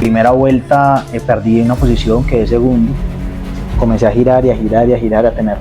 Primera vuelta perdí una posición, quedé segundo. Comencé a girar y a girar y a girar, a tener.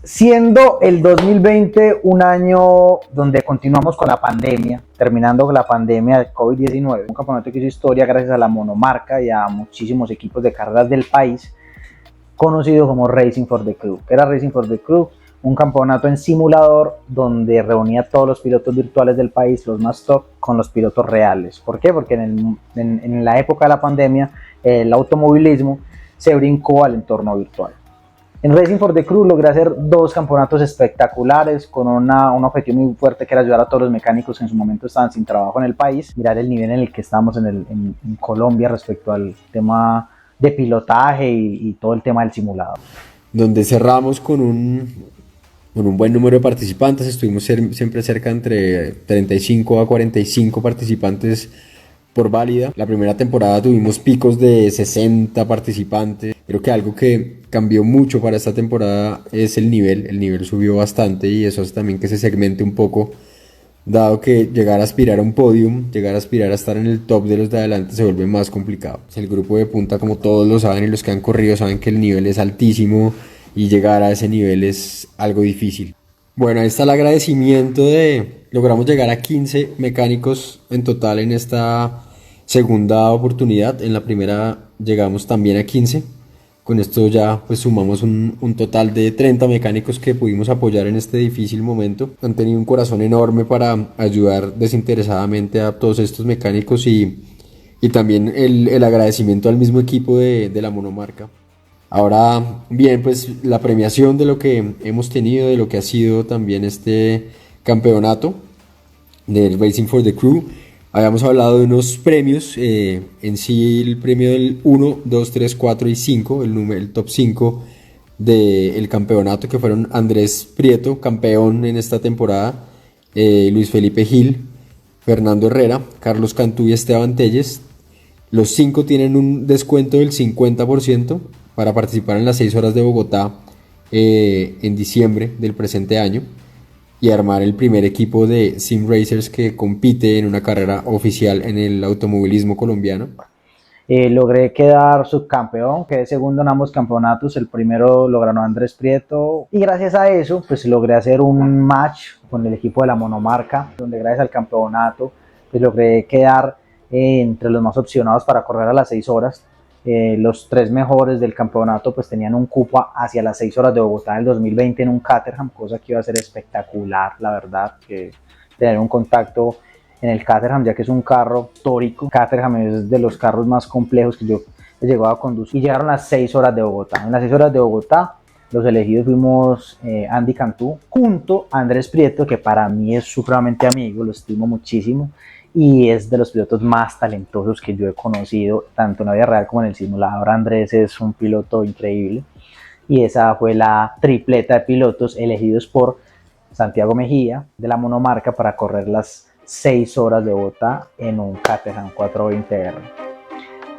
Siendo el 2020 un año donde continuamos con la pandemia, terminando con la pandemia del COVID-19, un campeonato que hizo historia gracias a la monomarca y a muchísimos equipos de carreras del país, conocido como Racing for the Crew. ¿Qué era Racing for the Crew? Un campeonato en simulador donde reunía a todos los pilotos virtuales del país, los más top, con los pilotos reales. ¿Por qué? Porque en la época de la pandemia el automovilismo se brincó al entorno virtual. En Racing for the Crew logré hacer 2 campeonatos espectaculares con un objetivo muy fuerte, que era ayudar a todos los mecánicos que en su momento estaban sin trabajo en el país, mirar el nivel en el que estamos en Colombia respecto al tema de pilotaje y todo el tema del simulador. Donde cerramos con un buen número de participantes, estuvimos siempre cerca entre 35 a 45 participantes por válida. La primera temporada tuvimos picos de 60 participantes. Creo que algo que cambió mucho para esta temporada es el nivel subió bastante y eso hace también que se segmente un poco, dado que llegar a aspirar a un podium, llegar a aspirar a estar en el top de los de adelante se vuelve más complicado. El grupo de punta, como todos lo saben y los que han corrido saben que el nivel es altísimo y llegar a ese nivel es algo difícil. Bueno, ahí está el agradecimiento logramos llegar a 15 mecánicos en total en esta segunda oportunidad. En la primera llegamos también a 15. Con esto ya pues sumamos un total de 30 mecánicos que pudimos apoyar en este difícil momento. Han tenido un corazón enorme para ayudar desinteresadamente a todos estos mecánicos y también el agradecimiento al mismo equipo de la monomarca. Ahora bien, pues la premiación de lo que hemos tenido, de lo que ha sido también este campeonato del Racing for the Crew. Habíamos hablado de unos premios, en sí el premio del 1, 2, 3, 4 y 5, el top 5 del campeonato, que fueron Andrés Prieto, campeón en esta temporada, Luis Felipe Gil, Fernando Herrera, Carlos Cantú y Esteban Telles. Los 5 tienen un descuento del 50% para participar en las 6 horas de Bogotá en diciembre del presente año y armar el primer equipo de Sim Racers que compite en una carrera oficial en el automovilismo colombiano. Logré quedar subcampeón, quedé segundo en ambos campeonatos. El primero lo ganó Andrés Prieto y gracias a eso pues logré hacer un match con el equipo de la monomarca, donde gracias al campeonato pues logré quedar entre los más opcionados para correr a las 6 horas. Los 3 mejores del campeonato pues tenían un cupo hacia las 6 horas de Bogotá del 2020 en un Caterham, cosa que iba a ser espectacular, la verdad, que tener un contacto en el Caterham, ya que es un carro histórico. Caterham es de los carros más complejos que yo he llegado a conducir. Y llegaron las 6 horas de Bogotá. En las 6 horas de Bogotá, los elegidos fuimos Andy Cantú junto a Andrés Prieto, que para mí es supremamente amigo, lo estimo muchísimo. Y es de los pilotos más talentosos que yo he conocido, tanto en la vida real como en el simulador. Andrés es un piloto increíble. Y esa fue la tripleta de pilotos elegidos por Santiago Mejía, de la monomarca, para correr las 6 horas de Bogotá en un Caterham 420R.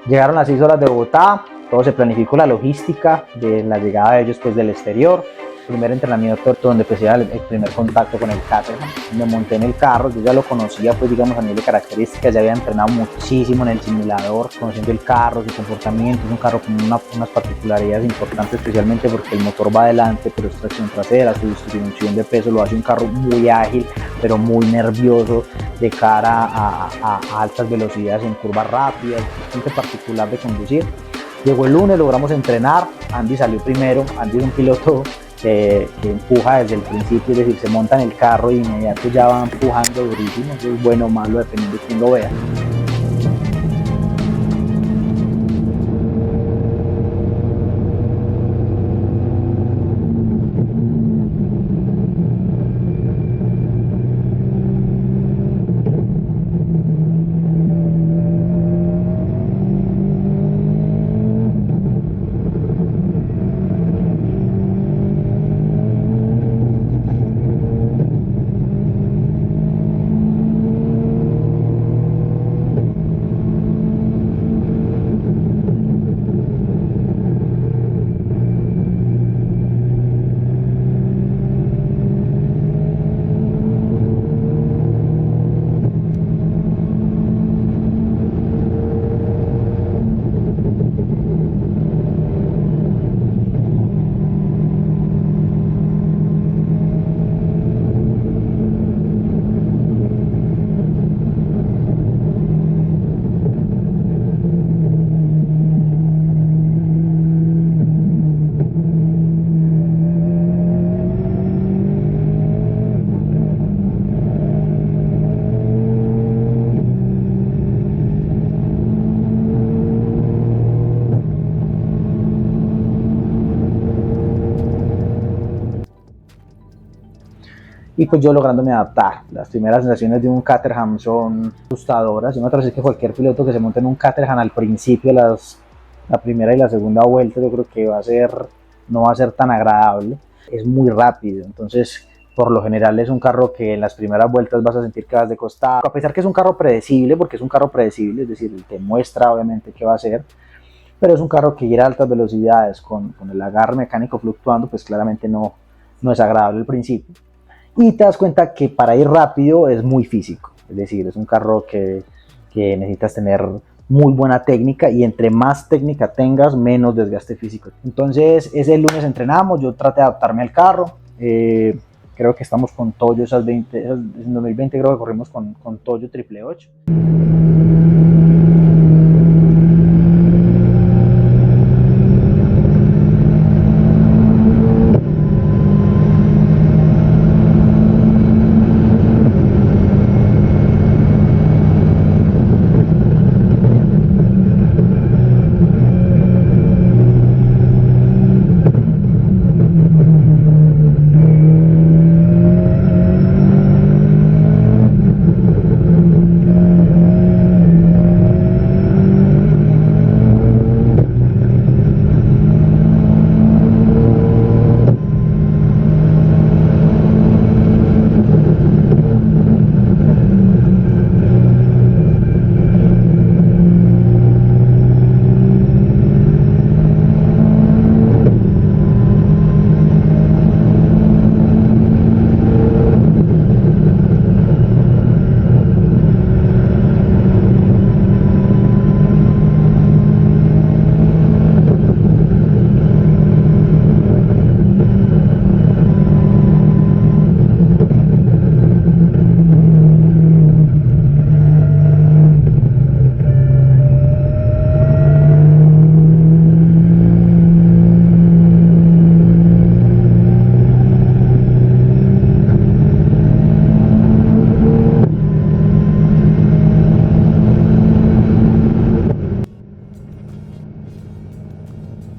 Llegaron las 6 horas de Bogotá, todo se planificó, la logística de la llegada de ellos pues del exterior. Primer entrenamiento donde pues era el primer contacto con el Caterham. Me monté en el carro, yo ya lo conocía pues digamos a nivel de características, ya había entrenado muchísimo en el simulador, conociendo el carro, su comportamiento. Es un carro con unas particularidades importantes, especialmente porque el motor va adelante, pero es tracción trasera, su distribución de peso lo hace un carro muy ágil, pero muy nervioso de cara a altas velocidades en curvas rápidas, bastante particular de conducir. Llegó el lunes, logramos entrenar, Andy salió primero. Andy es un piloto que empuja desde el principio, es decir, se monta en el carro y de inmediato ya va empujando durísimo. Eso es bueno o malo dependiendo de quién lo vea. y pues yo lográndome adaptar. Las primeras sensaciones de un Caterham son asustadoras. Yo me atrevo a decir que cualquier piloto que se monte en un Caterham al principio, la primera y la segunda vuelta, yo creo que no va a ser tan agradable. Es muy rápido, entonces por lo general es un carro que en las primeras vueltas vas a sentir que vas de costado, a pesar que es un carro predecible, porque es un carro predecible, es decir, te muestra obviamente qué va a hacer, pero es un carro que ir a altas velocidades con el agarre mecánico fluctuando, pues claramente no es agradable al principio. Y te das cuenta que para ir rápido es muy físico, es decir, es un carro que necesitas tener muy buena técnica, y entre más técnica tengas, menos desgaste físico. Entonces ese lunes entrenamos, yo traté de adaptarme al carro, creo que estamos con Toyo en 2020 creo que corrimos con Toyo 888.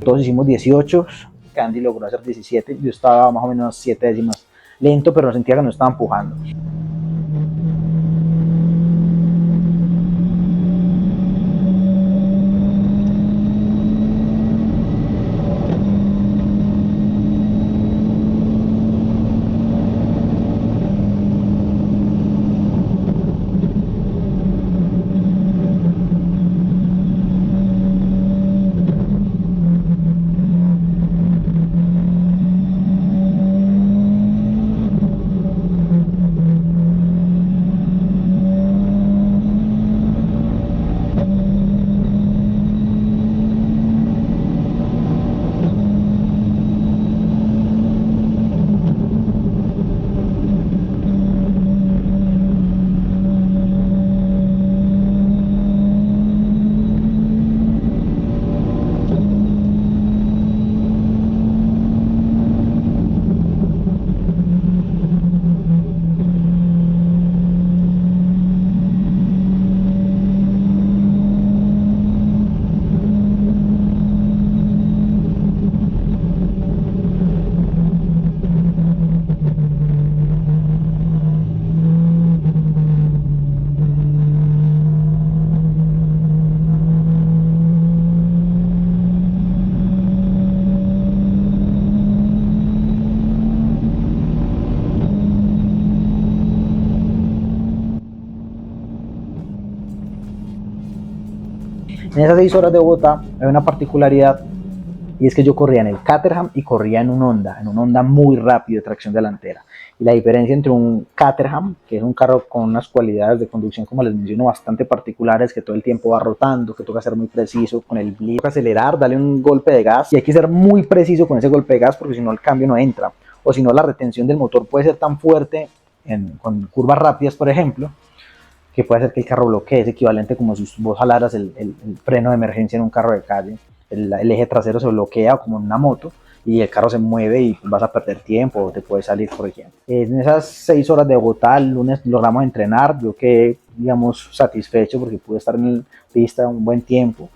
Todos hicimos 18, Candy logró hacer 17, yo estaba más o menos 7 décimas lento, pero no sentía que no estaba empujando. En esas 6 horas de Bogotá hay una particularidad, y es que yo corría en el Caterham y corría en un Honda muy rápido de tracción delantera. Y la diferencia entre un Caterham, que es un carro con unas cualidades de conducción, como les menciono, bastante particulares, que todo el tiempo va rotando, que toca ser muy preciso con el blip, toca acelerar, darle un golpe de gas, y hay que ser muy preciso con ese golpe de gas, porque si no el cambio no entra, o si no la retención del motor puede ser tan fuerte con curvas rápidas, por ejemplo, que puede hacer que el carro bloquee. Es equivalente como si vos jalaras el freno de emergencia en un carro de calle. El eje trasero se bloquea como en una moto y el carro se mueve y vas a perder tiempo o te puedes salir corrigiendo. En esas 6 horas de Bogotá, el lunes logramos entrenar. Yo quedé, digamos, satisfecho porque pude estar en la pista un buen tiempo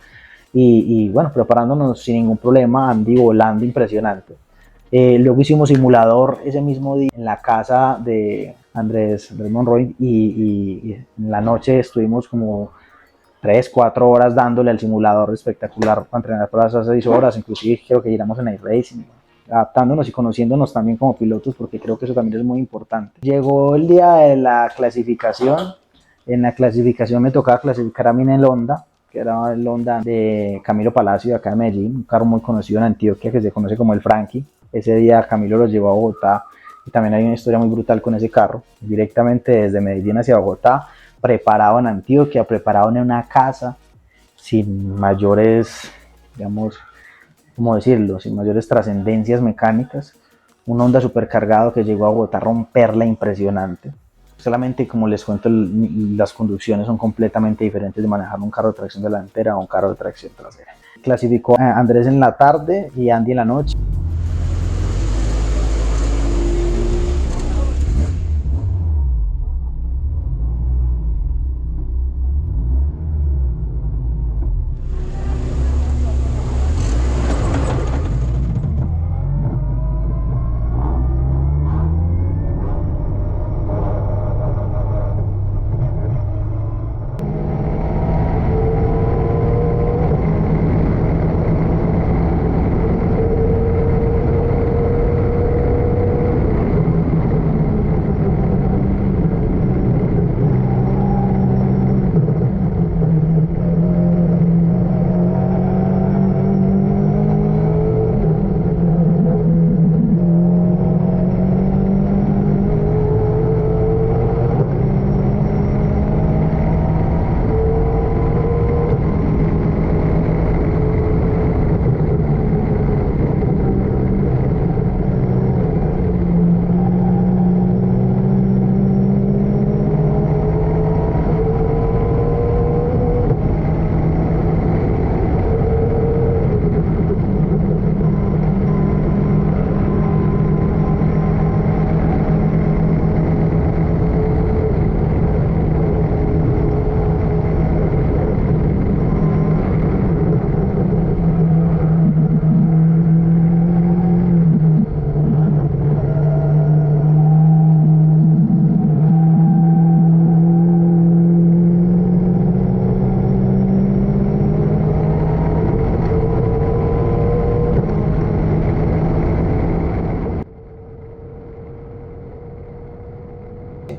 y bueno, preparándonos sin ningún problema. Andy volando impresionante. Luego hicimos simulador ese mismo día en la casa de Andrés Monroy y en la noche estuvimos como 3, 4 horas dándole al simulador espectacular para entrenar por esas 6 horas, inclusive creo que llegamos en iRacing, adaptándonos y conociéndonos también como pilotos, porque creo que eso también es muy importante. Llegó el día de la clasificación, en la clasificación me tocaba clasificar a mí en el Honda, que era el Honda de Camilo Palacio de acá de Medellín, un carro muy conocido en Antioquia que se conoce como el Frankie. Ese día Camilo lo llevó a Bogotá y también hay una historia muy brutal con ese carro, directamente desde Medellín hacia Bogotá, preparado en Antioquia, preparado en una casa, sin mayores, digamos, ¿cómo decirlo?, sin mayores trascendencias mecánicas, un Honda supercargado que llegó a Bogotá a romperla impresionante. Solamente, como les cuento, las conducciones son completamente diferentes de manejar un carro de tracción delantera o un carro de tracción trasera. Clasificó a Andrés en la tarde y Andy en la noche.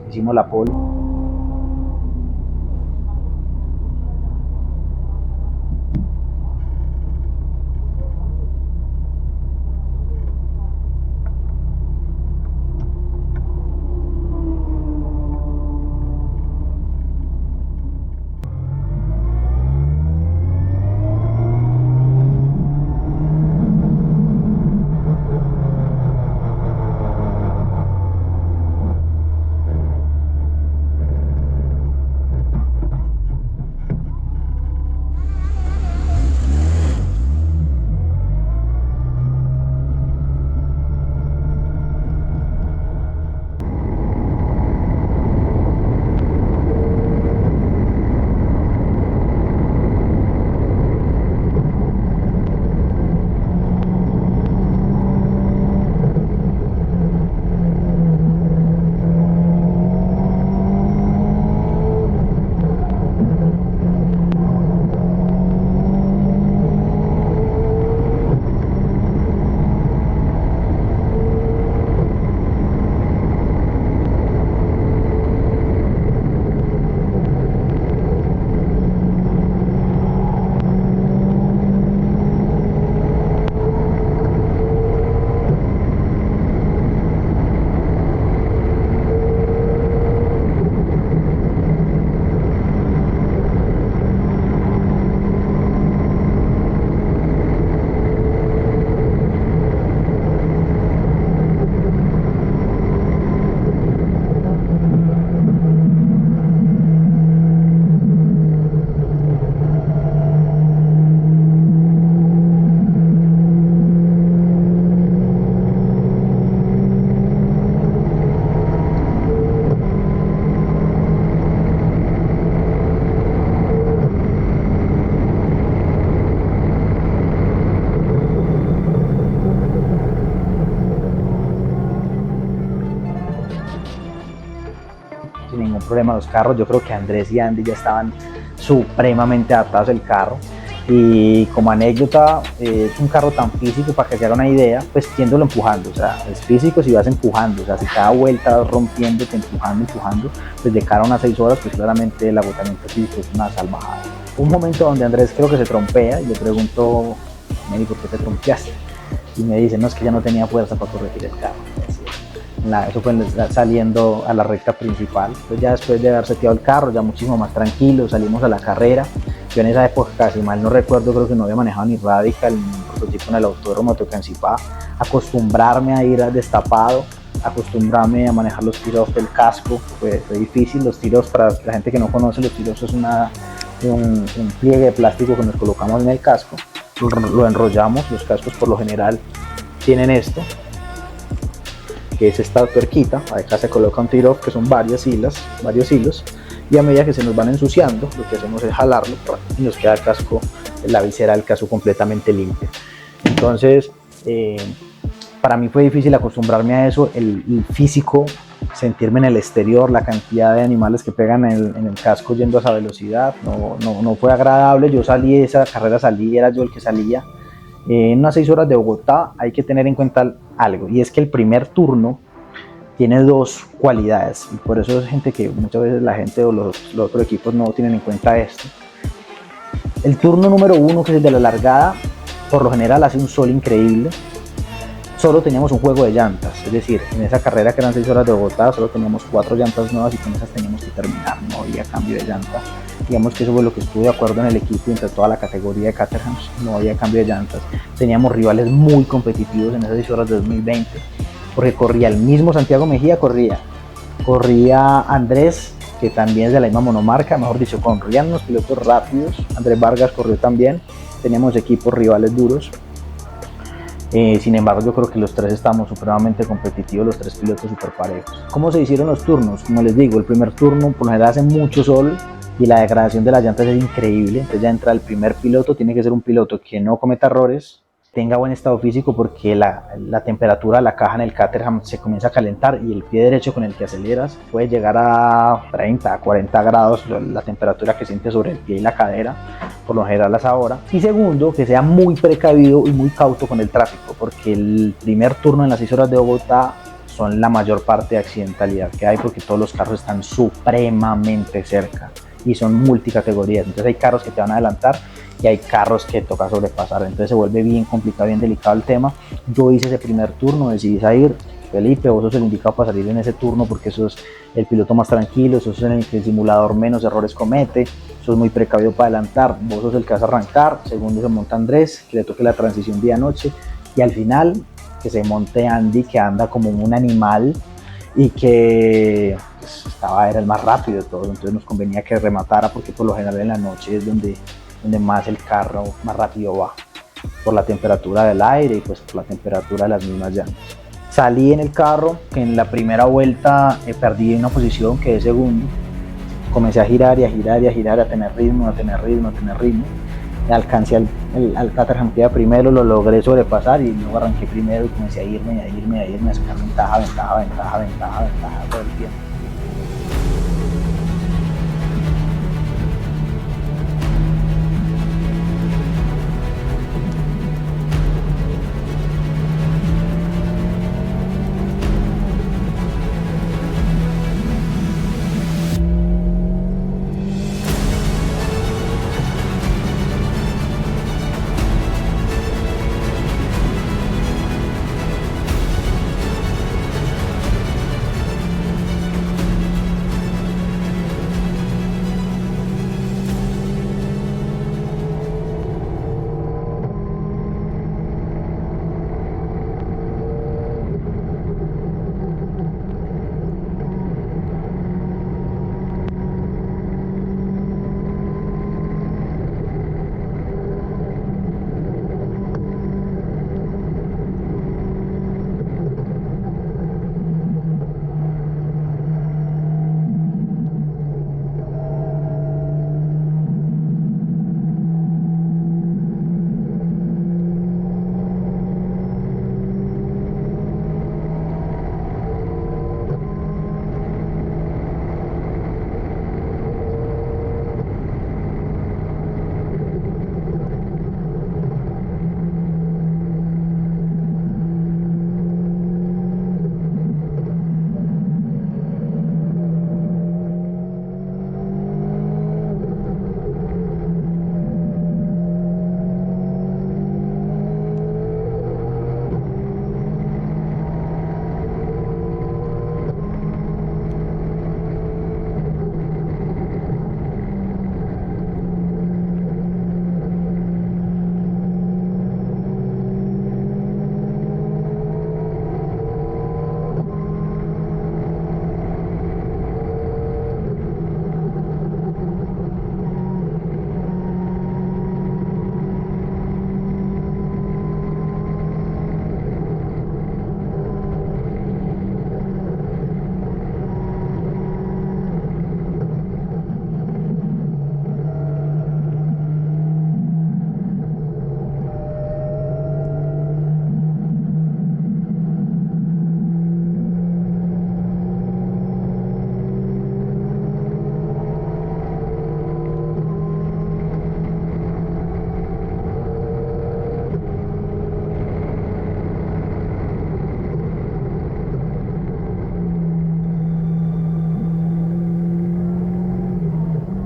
Hicimos la pole. sin ningún problema los carros. Yo creo que Andrés y Andy ya estaban supremamente adaptados al carro. Y como anécdota, es un carro tan físico, para que se haga una idea, pues yéndolo empujando, o sea, es físico si vas empujando, o sea, si cada vuelta vas rompiéndote, empujando, pues de cara a unas 6 horas, pues claramente el agotamiento físico es una salvajada. Un momento donde Andrés creo que se trompea y le pregunto, Mary, ¿por qué te trompeaste? Y me dice, no, es que ya no tenía fuerza para corregir el carro. Eso fue saliendo a la recta principal. Entonces ya después de haber seteado el carro, ya muchísimo más tranquilo, salimos a la carrera. Yo en esa época, casi mal no recuerdo, creo que no había manejado ni Radical ni prototipo en el autódromo de Tocancipá. Acostumbrarme a ir destapado, acostumbrarme a manejar los tiros del casco, fue difícil. Los tiros, para la gente que no conoce, los tiros es un pliegue de plástico que nos colocamos en el casco, lo enrollamos. Los cascos por lo general tienen esto, que es esta tuerquita. Acá se coloca un tiro que son varios hilos, y a medida que se nos van ensuciando, lo que hacemos es jalarlo y nos queda el casco, la visera del casco completamente limpia. Entonces, para mí fue difícil acostumbrarme a eso, el físico, sentirme en el exterior, la cantidad de animales que pegan en el casco yendo a esa velocidad, no fue agradable. Yo salí de esa carrera, era yo el que salía. En unas 6 horas de Bogotá hay que tener en cuenta algo, y es que el primer turno tiene 2 cualidades, y por eso es gente que muchas veces la gente o los otros equipos no tienen en cuenta esto. El turno número 1, que es el de la largada, por lo general hace un sol increíble. Solo teníamos un juego de llantas, es decir, en esa carrera que eran 6 horas de Bogotá, solo teníamos 4 llantas nuevas y con esas teníamos que terminar, no había cambio de llanta. Digamos que eso fue lo que estuve de acuerdo en el equipo, entre toda la categoría de Caterhams, no había cambio de llantas. Teníamos rivales muy competitivos en esas 6 horas de 2020, porque corría el mismo Santiago Mejía, corría Andrés, que también es de la misma monomarca, mejor dicho, corrían unos pilotos rápidos. Andrés Vargas corrió también, teníamos equipos rivales duros. Sin embargo, yo creo que los 3 estábamos supremamente competitivos, los 3 pilotos super parejos. ¿Cómo se hicieron los turnos? Como les digo, el primer turno por lo general hace mucho sol y la degradación de las llantas es increíble. Entonces ya entra el primer piloto, tiene que ser un piloto que no cometa errores, tenga buen estado físico, porque la temperatura de la caja en el Caterham se comienza a calentar y el pie derecho con el que aceleras puede llegar a 30, 40 grados, la temperatura que sientes sobre el pie y la cadera, por lo general a esa hora. Y segundo, que sea muy precavido y muy cauto con el tráfico, porque el primer turno en las 6 horas de Bogotá son la mayor parte de accidentalidad que hay, porque todos los carros están supremamente cerca y son multicategorías. Entonces hay carros que te van a adelantar y hay carros que toca sobrepasar, entonces se vuelve bien complicado, bien delicado el tema. Yo hice ese primer turno, decidí salir. Felipe, vos sos el indicado para salir en ese turno, porque sos el piloto más tranquilo, sos en el que el simulador menos errores comete, sos muy precavido para adelantar, vos sos el que vas a arrancar. Segundo se monta Andrés, que le toque la transición día-noche, y al final que se monte Andy, que anda como un animal y que pues, era el más rápido de todos. Entonces nos convenía que rematara, porque por lo general en la noche es donde más el carro más rápido va, por la temperatura del aire y pues por la temperatura de las mismas llantas. Salí en el carro, que en la primera vuelta perdí una posición, quedé segundo. Comencé a girar y a girar y a girar, a tener ritmo. Alcancé al Caterham que iba primero, lo logré sobrepasar y luego arranqué primero y comencé a irme, a sacar ventaja todo el tiempo.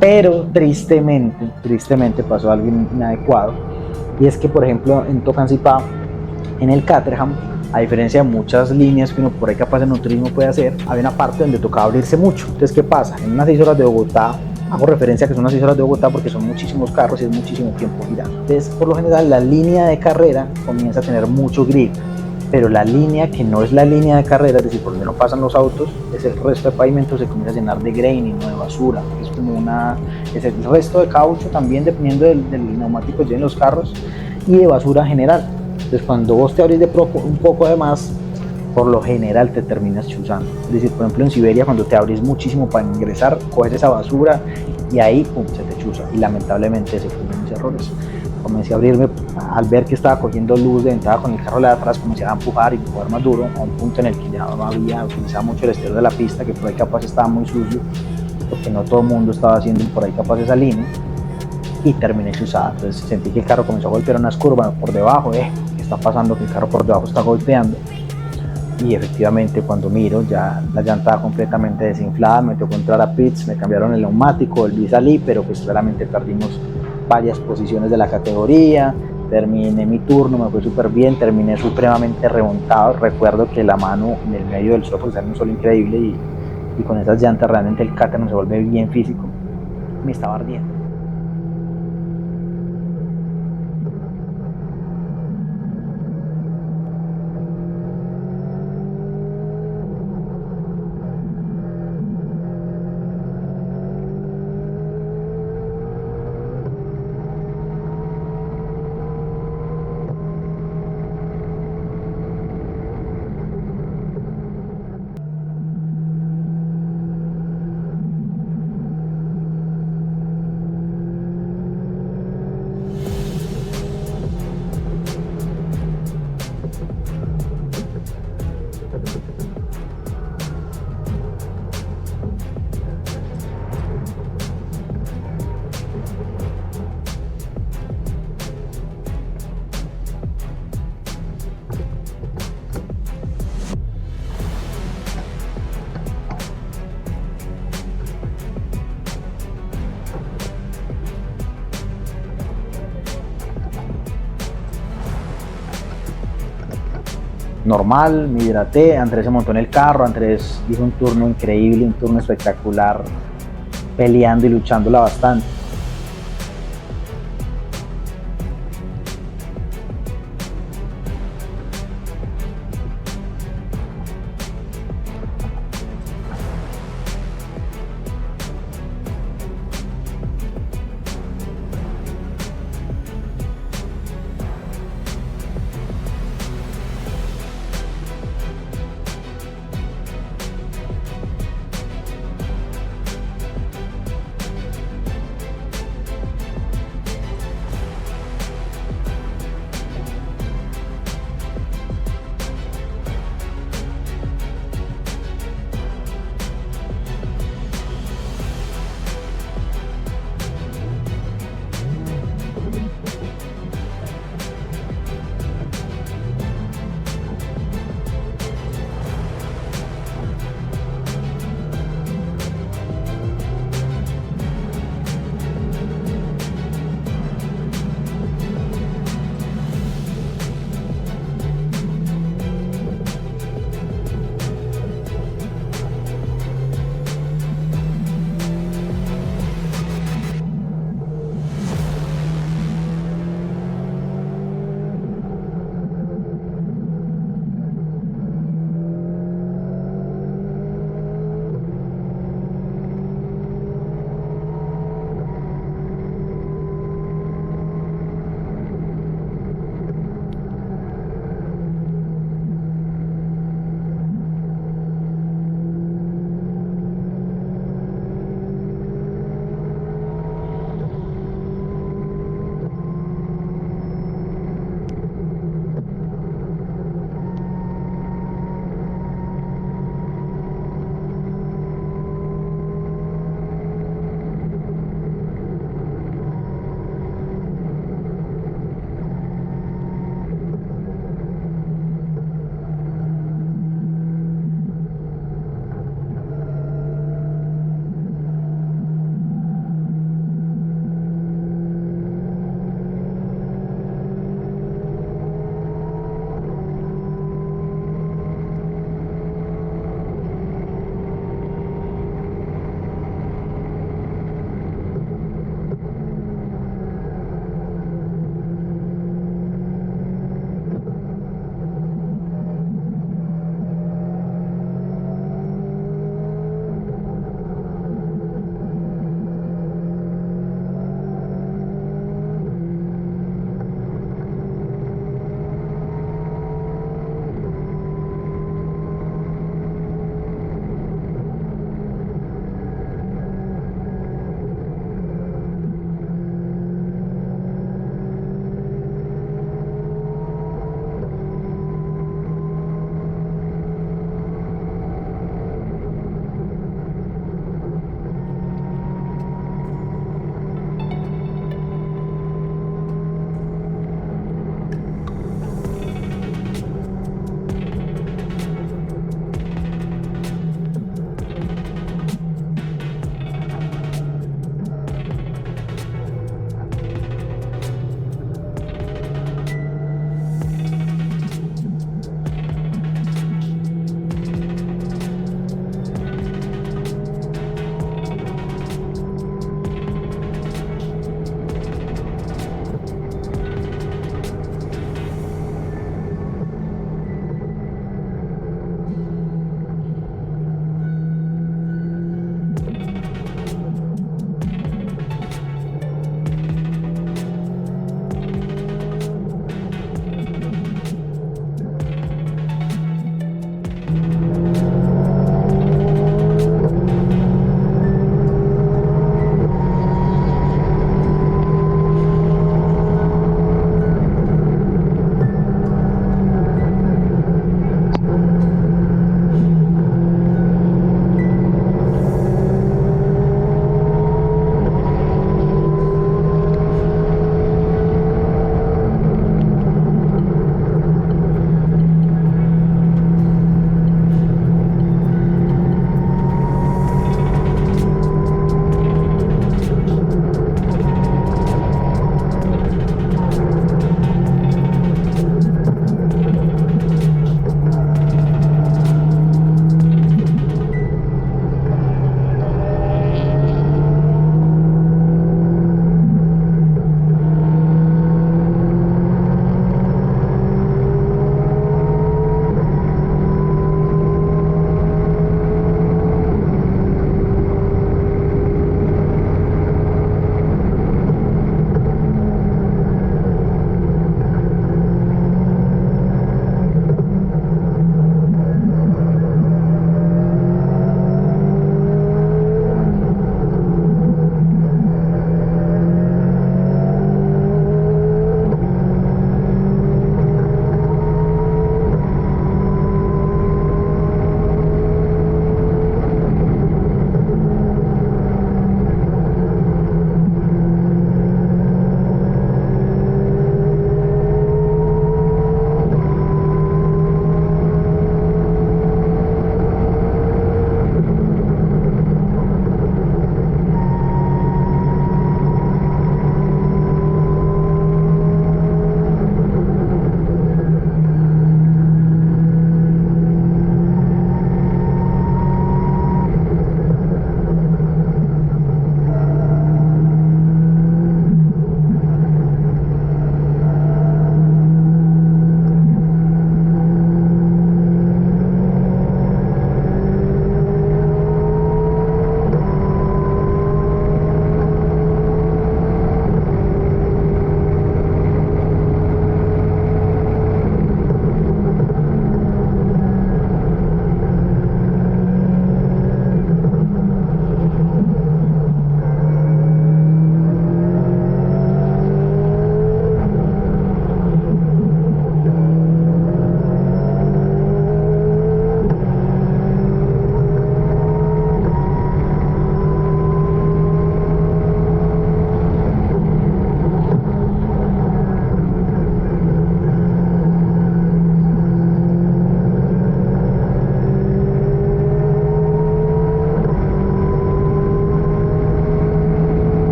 Pero tristemente pasó algo inadecuado, y es que, por ejemplo, en Tocancipá, en el Caterham, a diferencia de muchas líneas que uno por ahí capaz en un turismo puede hacer, había una parte donde tocaba abrirse mucho. Entonces, ¿qué pasa? En unas 6 horas de Bogotá, hago referencia a que son unas 6 horas de Bogotá porque son muchísimos carros y es muchísimo tiempo girando. Entonces, por lo general, la línea de carrera comienza a tener mucho grip, pero la línea que no es la línea de carrera, es decir, por donde no pasan los autos, es el resto de pavimento, se comienza a llenar de graining, no de basura. Es como es el resto de caucho también, dependiendo del neumático que lleven los carros, y de basura general. Entonces, cuando vos te abrís un poco de más, por lo general te terminas chuzando. Es decir, por ejemplo, en Siberia, cuando te abrís muchísimo para ingresar, coges esa basura y ahí pum, se te chuza. Y lamentablemente se fueron mis errores. Comencé a abrirme, al ver que estaba cogiendo luz de ventaja con el carro de atrás, comencé a empujar más duro, a un punto en el que ya no había, utilizaba mucho el exterior de la pista, que por ahí capaz estaba muy sucio, porque no todo el mundo estaba haciendo por ahí capaz esa línea, y terminé chuzada. Entonces sentí que el carro comenzó a golpear unas curvas por debajo, ¿qué está pasando? Que el carro por debajo está golpeando. Y efectivamente, cuando miro, ya la llanta completamente desinflada, me tocó entrar a pits, me cambiaron el neumático, volví a salir, pero pues claramente perdimos varias posiciones de la categoría. Terminé mi turno, me fue súper bien, terminé supremamente remontado. Recuerdo que la mano en el medio del suelo, era un sol increíble, y con esas llantas realmente el Caterham se vuelve bien físico. Me estaba ardiendo. Normal, me hidraté, Andrés se montó en el carro, Andrés hizo un turno increíble, un turno espectacular, peleando y luchándola bastante.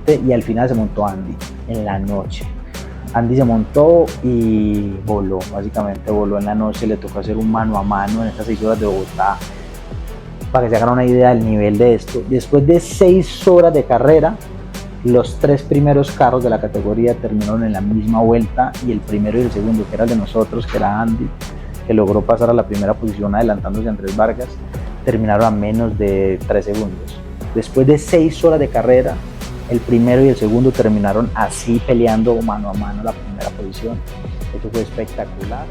fuerte, y al final se montó Andy en la noche. Andy se montó y voló, básicamente voló en la noche. Le tocó hacer un mano a mano en estas 6 horas de Bogotá, para que se hagan una idea del nivel de esto. Después de 6 horas de carrera, los 3 primeros carros de la categoría terminaron en la misma vuelta, y el primero y el segundo, que era el de nosotros, que era Andy, que logró pasar a la primera posición adelantándose a Andrés Vargas, terminaron a menos de 3 segundos. Después de 6 horas de carrera, el primero y el segundo terminaron así, peleando mano a mano la primera posición. Eso fue espectacular.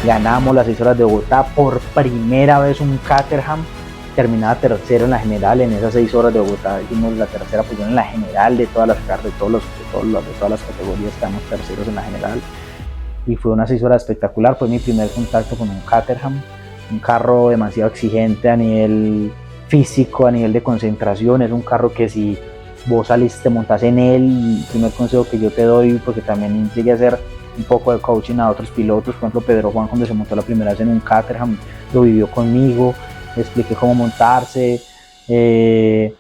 ganamos las 6 horas de Bogotá, por primera vez un Caterham terminaba tercero en la general. En esas 6 horas de Bogotá hicimos la tercera posición en la general de todas las categorías, quedamos terceros en la general y fue una 6 horas espectacular. Fue mi primer contacto con un Caterham, un carro demasiado exigente a nivel físico, a nivel de concentración. Es un carro que si vos salís, te montás en él. El primer consejo que yo te doy, porque también llegué a hacer un poco de coaching a otros pilotos, por ejemplo Pedro Juan, cuando se montó la primera vez en un Caterham, lo vivió conmigo, le expliqué cómo montarse, qué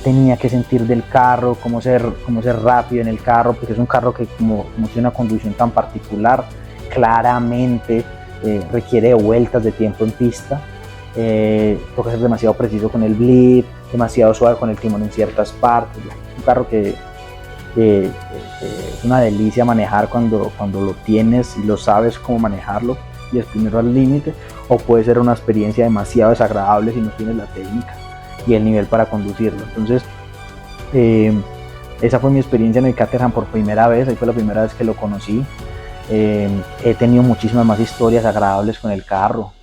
tenía que sentir del carro, cómo ser rápido en el carro, porque es un carro que como tiene una conducción tan particular, claramente requiere de vueltas de tiempo en pista. Toca ser demasiado preciso con el blip, demasiado suave con el timón en ciertas partes. Un carro que es una delicia manejar cuando lo tienes y lo sabes cómo manejarlo y es primero al límite, o puede ser una experiencia demasiado desagradable si no tienes la técnica y el nivel para conducirlo. Entonces esa fue mi experiencia en el Caterham por primera vez. Ahí fue la primera vez que lo conocí. He tenido muchísimas más historias agradables con el carro.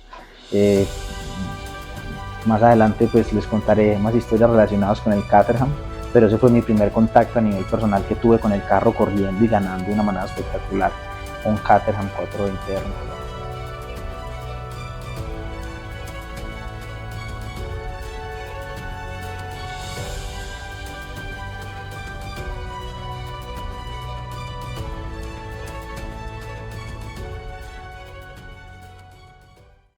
Más adelante pues les contaré más historias relacionadas con el Caterham, pero ese fue mi primer contacto a nivel personal que tuve con el carro corriendo y ganando de una manera espectacular un Caterham 420R.